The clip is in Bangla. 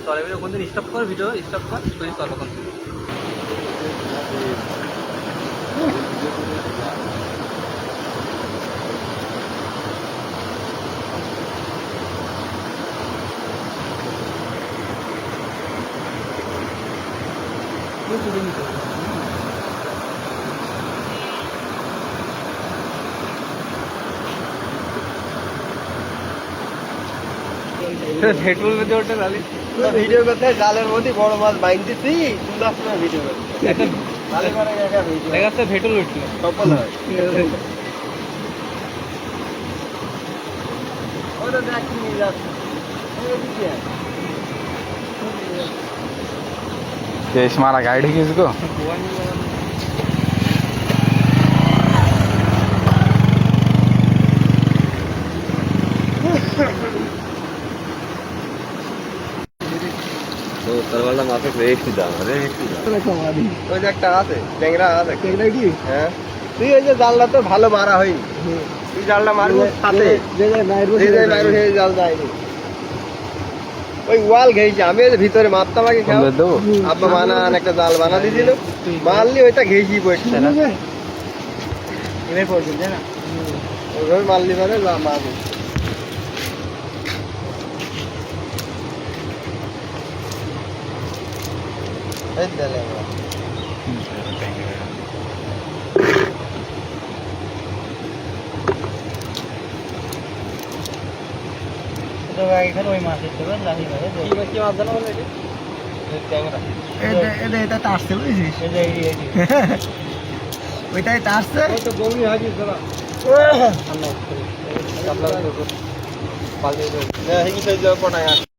চলে ভিডিও কোনদিন স্টপ কর, ভিডিও স্টপ কর, তুই চল তখন। পেট্রোল মধ্যে ওটা ডালি ভিডিও করতে জালের মধ্যে বড় মাছ বাইনতেছি সুন্দর সময় ভিডিও করতে ভালো করে একা ভিডিও দেখা যাচ্ছে পেট্রোল উঠলো সফল হয় ওটা দেখ কি নিয়ে যাচ্ছে केस मारा गाड़ी किसको তো তারওয়ালা মাছে বেশি দাম আরে বেশি দাম ওই যে একটা আছে ট্যাংরা আছে ট্যাংরা কি হ্যাঁ তুই ওই যে জালটা তো ভালো মারা হয়নি তুই জালটা মারবি সাথে যে বাইরে সেই জাল যায়নি ওই ওয়াল ঘেয়েছে আমি ওই যে ভিতরে মারতাম আগে খাও আব্বা বানান একটা জাল বানা দিয়েছিল মারলি ওইটা ঘেয়েছি পড়ছে না এবার পড়ছে তাই না? ওইভাবে মারলি মানে মারবো এই দিলে তো এখানে ওই মাছ দেখতে পাবেন লাহি মাছ কি মাছ জানো বলে এটা তারছে বুঝছিস ওইটাই তারছে তো গভীর হাজির দাদা পালিয়ে যাবে